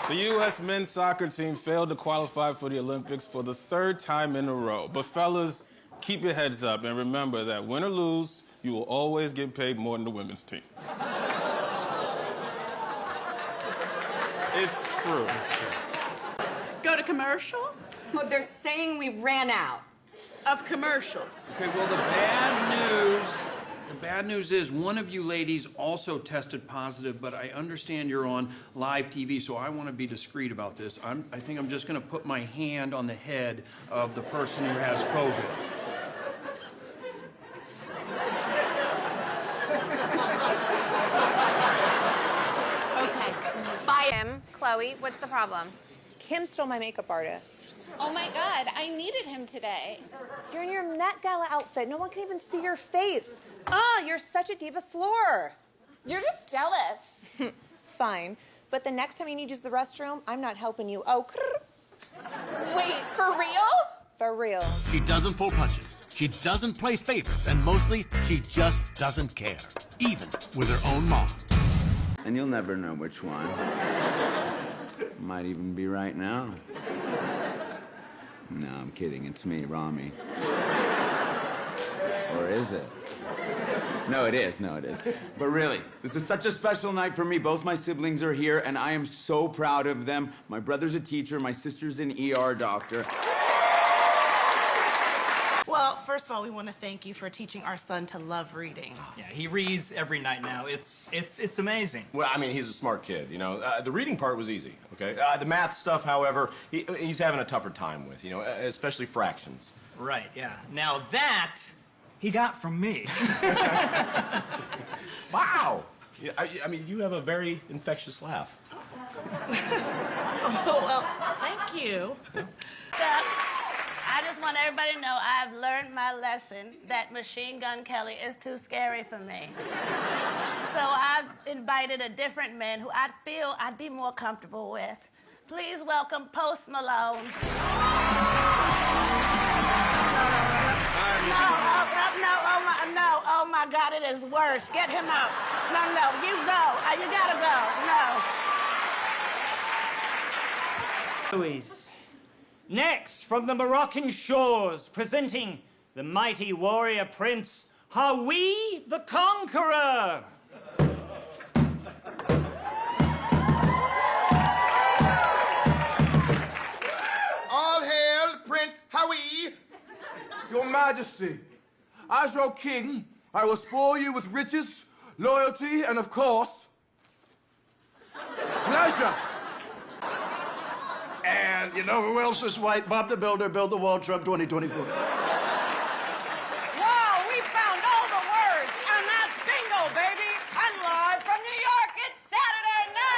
The U.S. men's soccer team failed to qualify for the Olympics for the third time in a row. But fellas, keep your heads up and remember that win or lose, you will always get paid more than the women's team. It's true. Go to commercial? Well, they're saying we ran out Of commercials. Okay, well, the bad news is one of you ladies also tested positive, but I understand you're on live TV, so I want to be discreet about this. I think I'm just going to put my hand on the head of the person who has COVID. Okay. Bye. Kim, Chloe, what's the problem? Kim stole my makeup artist. Oh my God, I needed him today. You're in your Met Gala outfit. No one can even see your face. Ah, you're such a diva slore. You're just jealous. Fine, but the next time you need to use the restroom, I'm not helping you. Oh, Wait, for real? for real. She doesn't pull punches. She doesn't play favorites. And mostly, she just doesn't care. Even with her own mom. And you'll never know which one. Might even be right now. No, I'm kidding. It's me, Rami. Or is it? No, it is. No, it is. But really, this is such a special night for me. Both my siblings are here, and I am so proud of them. My brother's a teacher. My sister's an ER doctor. Well, first of all, we want to thank you for teaching our son to love reading. Yeah, he reads every night now. It's amazing. Well, I mean, he's a smart kid, you know. The reading part was easy, okay? The math stuff, however, he's having a tougher time with, you know, especially fractions. Right, yeah. Now that he got from me. Wow! Yeah, I mean, you have a very infectious laugh. Oh, well, thank you. I just want everybody to know I've learned my lesson that Machine Gun Kelly is too scary for me. So I've invited a different man who I feel I'd be more comfortable with. Please welcome Post Malone. No, oh my God, it is worse. Get him out. No, you go. You gotta go. No. Louise. Next, from the Moroccan shores, presenting the mighty warrior prince, Hawi the Conqueror. All hail Prince Hawi. Your Majesty, as your king, I will spoil you with riches, loyalty, and of course, pleasure. And you know who else is white? Bob the Builder, build the wall, Trump 2024. Wow, we found all the words, and that's bingo, baby. And live from New York, it's Saturday night!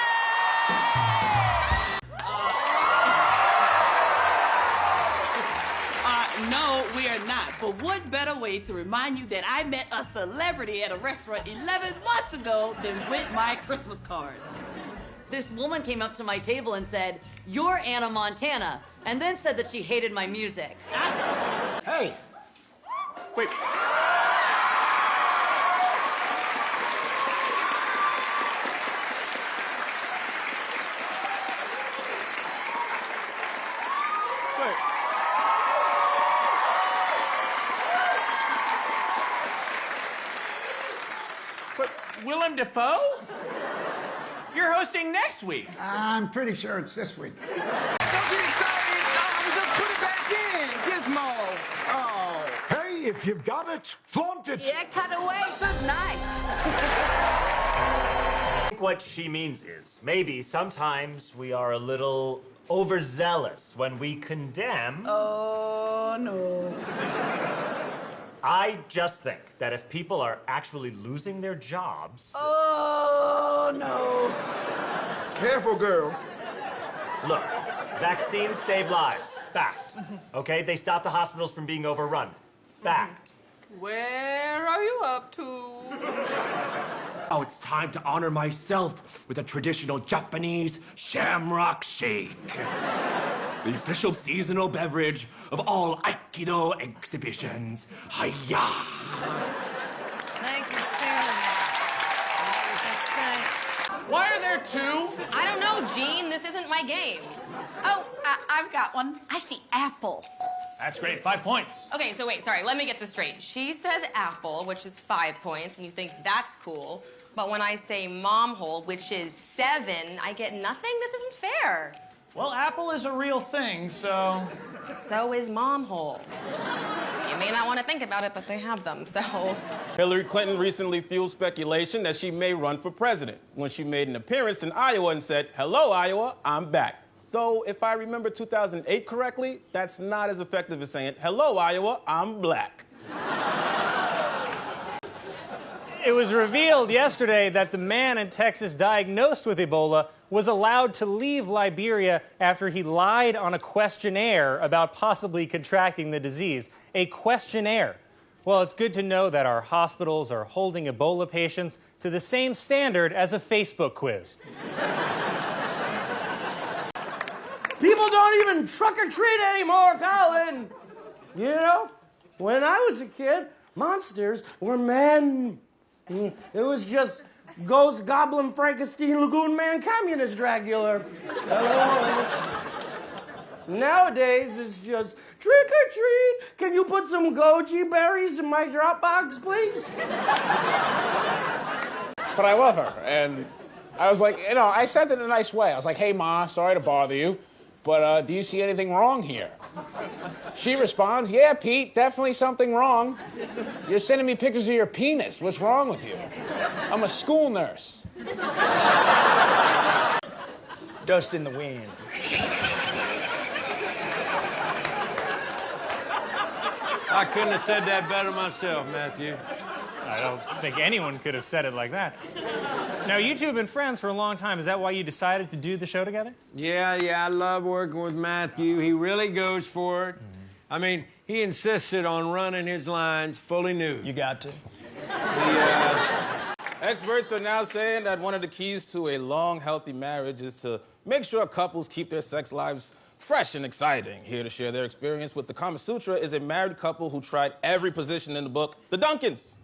No, we are not. But what better way to remind you that I met a celebrity at a restaurant 11 months ago than with my Christmas card? This woman came up to my table and said, "You're Anna Montana," and then said that she hated my music. Hey! Wait. But Willem Dafoe? You're hosting next week. I'm pretty sure it's this week. Don't get excited. Just put it back in. Gizmo. Oh. Hey, if you've got it, flaunt it. Yeah, cut away. Good night. I think what she means is, maybe sometimes we are a little overzealous when we condemn. Oh, no. I just think that if people are actually losing their jobs... Oh, no. Careful, girl. Look, vaccines save lives. Fact. Okay? They stop the hospitals from being overrun. Fact. Where are you up to? Oh, it's time to honor myself with a traditional Japanese shamrock shake. The official seasonal beverage of all Aikido exhibitions. Hi-ya! Thank you, Stanley. That's great. Why are there two? I don't know, Gene, this isn't my game. Oh, I've got one. I see apple. That's great. 5 points. Okay, so wait, sorry, let me get this straight. She says apple, which is 5 points, and you think that's cool. But when I say mom hole, which is 7, I get nothing? This isn't fair. Well, apple is a real thing, so... So is mom hole. You may not want to think about it, but they have them, so... Hillary Clinton recently fueled speculation that she may run for president when she made an appearance in Iowa and said, "Hello, Iowa, I'm back." Though, if I remember 2008 correctly, that's not as effective as saying, "Hello, Iowa, I'm black." It was revealed yesterday that the man in Texas diagnosed with Ebola was allowed to leave Liberia after he lied on a questionnaire about possibly contracting the disease. A questionnaire. Well, it's good to know that our hospitals are holding Ebola patients to the same standard as a Facebook quiz. People don't even truck or treat anymore, Colin. You know, when I was a kid, monsters were men. It was just Ghost, Goblin, Frankenstein, Lagoon Man, Communist Dracula. Hello. Nowadays, it's just trick or treat. Can you put some goji berries in my Dropbox, please? But I love her, and I was like, you know, I said it in a nice way. I was like, "Hey, Ma, sorry to bother you, but do you see anything wrong here?" She responds, "Yeah, Pete, definitely something wrong. You're sending me pictures of your penis. What's wrong with you? I'm a school nurse." Dust in the wind. I couldn't have said that better myself, Matthew. I don't think anyone could have said it like that. Now, you two have been friends for a long time. Is that why you decided to do the show together? Yeah, I love working with Matthew. He really goes for it. I mean, he insisted on running his lines fully nude. You got to. Experts are now saying that one of the keys to a long, healthy marriage is to make sure couples keep their sex lives fresh and exciting. Here to share their experience with the Kama Sutra is a married couple who tried every position in the book, the Duncans.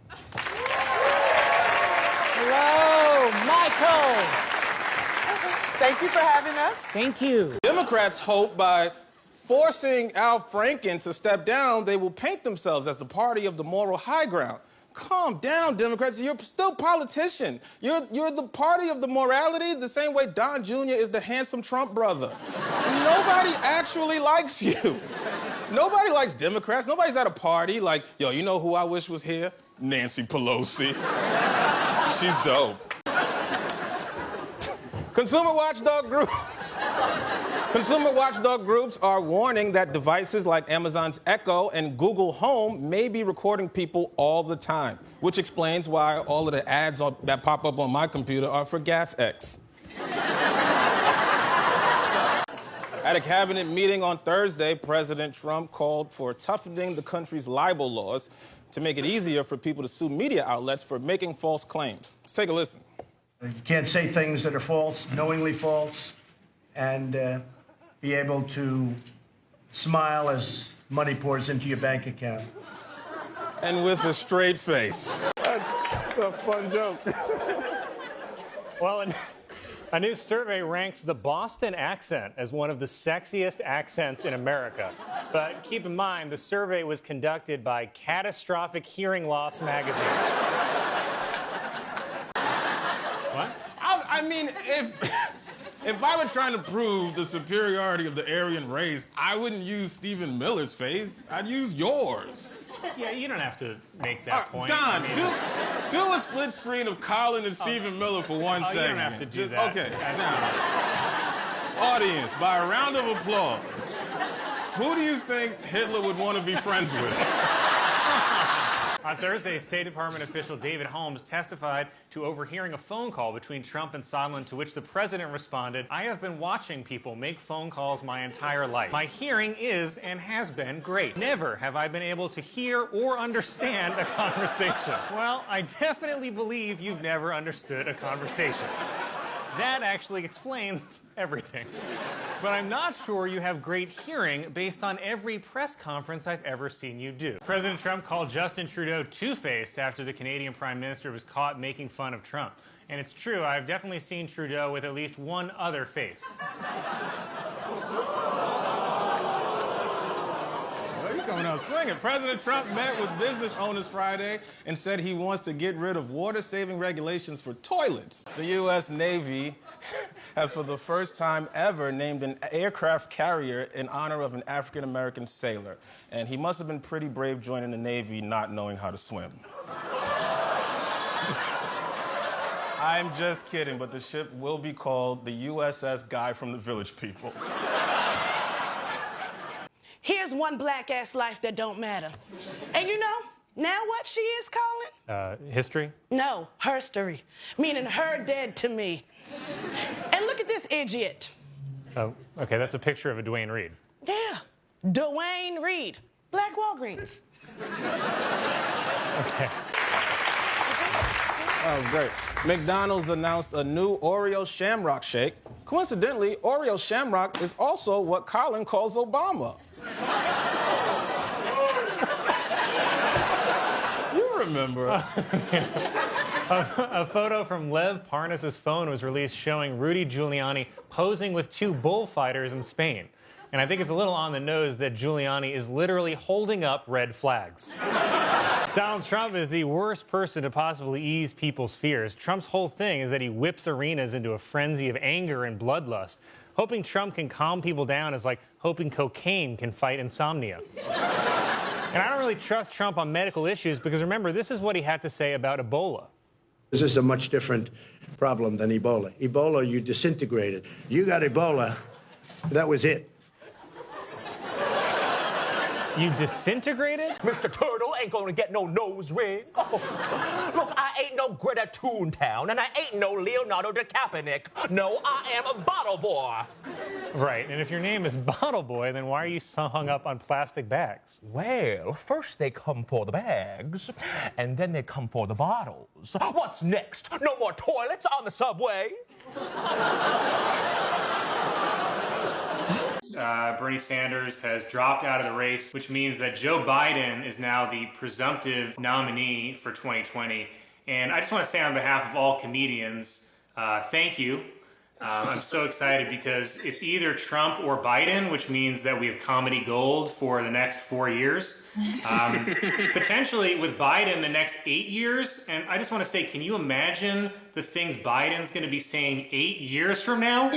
Hello, Michael. Thank you for having us. Thank you. Democrats hope by forcing Al Franken to step down, they will paint themselves as the party of the moral high ground. Calm down, Democrats. You're still politicians. You're the party of the morality the same way Don Jr. is the handsome Trump brother. Nobody actually likes you. Nobody likes Democrats. Nobody's at a party like, yo, you know who I wish was here? Nancy Pelosi. She's dope. Consumer watchdog groups are warning that devices like Amazon's Echo and Google Home may be recording people all the time, which explains why all of the ads that pop up on my computer are for Gas X. At a cabinet meeting on Thursday, President Trump called for toughening the country's libel laws to make it easier for people to sue media outlets for making false claims. Let's take a listen. You can't say things that are false, knowingly false, and be able to smile as money pours into your bank account. And with a straight face. That's a fun joke. Well, a new survey ranks the Boston accent as one of the sexiest accents in America. But keep in mind, the survey was conducted by Catastrophic Hearing Loss magazine. What? I mean, if I were trying to prove the superiority of the Aryan race, I wouldn't use Stephen Miller's face. I'd use yours. Yeah, you don't have to make that point. Don, do a split screen of Colin and Stephen Miller for one second. You don't have to do that. Okay, now, audience, by a round of applause, who do you think Hitler would want to be friends with? On Thursday, State Department official David Holmes testified to overhearing a phone call between Trump and Sondland, to which the president responded, "I have been watching people make phone calls my entire life. My hearing is and has been great. Never have I been able to hear or understand a conversation." Well, I definitely believe you've never understood a conversation. That actually explains everything. But I'm not sure you have great hearing based on every press conference I've ever seen you do. President Trump called Justin Trudeau two-faced after the Canadian Prime Minister was caught making fun of Trump. And it's true, I've definitely seen Trudeau with at least one other face. Well, you're coming out swinging. President Trump met with business owners Friday and said he wants to get rid of water-saving regulations for toilets. The U.S. Navy has, for the first time ever, named an aircraft carrier in honor of an African-American sailor. And he must have been pretty brave joining the Navy not knowing how to swim. I'm just kidding, but the ship will be called the USS Guy from the Village People. Here's one black-ass life that don't matter. And you know, now what she is calling? History? No, herstory, meaning her dead to me. And look at this idiot. Oh, okay, that's a picture of a Dwayne Reed. Yeah, Dwayne Reed, Black Walgreens. Okay. That was great. McDonald's announced a new Oreo Shamrock Shake. Coincidentally, Oreo Shamrock is also what Colin calls Obama. You remember. A photo from Lev Parnas's phone was released showing Rudy Giuliani posing with two bullfighters in Spain. And I think it's a little on the nose that Giuliani is literally holding up red flags. Donald Trump is the worst person to possibly ease people's fears. Trump's whole thing is that he whips arenas into a frenzy of anger and bloodlust. Hoping Trump can calm people down is like hoping cocaine can fight insomnia. And I don't really trust Trump on medical issues because remember, this is what he had to say about Ebola. This is a much different problem than Ebola. Ebola, you disintegrated. You got Ebola, that was it. You disintegrated? Mr. Turtle ain't gonna get no nose ring. Oh. Look, I ain't no Greta Toontown, and I ain't no Leonardo DiCaprio. No, I am a bottle boy. Right, and if your name is Bottle Boy, then why are you so hung up on plastic bags? Well, first they come for the bags, and then they come for the bottles. What's next? No more toilets on the subway? Bernie Sanders has dropped out of the race, which means that Joe Biden is now the presumptive nominee for 2020. And I just want to say on behalf of all comedians, thank you. I'm so excited because it's either Trump or Biden, which means that we have comedy gold for the next 4 years. Potentially with Biden the next 8 years. And I just want to say, can you imagine the things Biden's going to be saying 8 years from now?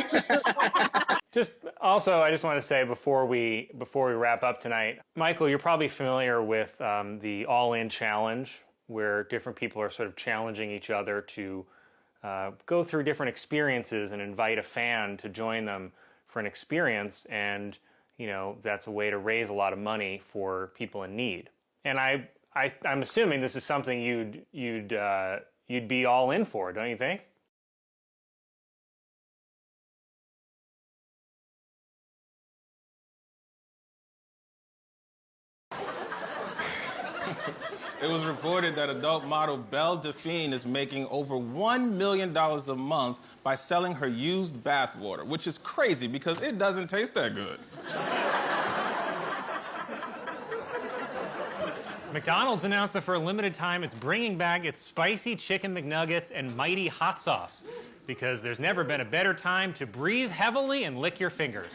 I just want to say before we wrap up tonight, Michael, you're probably familiar with the All-In Challenge, where different people are sort of challenging each other to go through different experiences and invite a fan to join them for an experience, and you know that's a way to raise a lot of money for people in need. And I'm assuming this is something you'd be all in for, don't you think? It was reported that adult model Belle Delphine is making over $1 million a month by selling her used bathwater, which is crazy because it doesn't taste that good. McDonald's announced that for a limited time, it's bringing back its spicy chicken McNuggets and mighty hot sauce because there's never been a better time to breathe heavily and lick your fingers.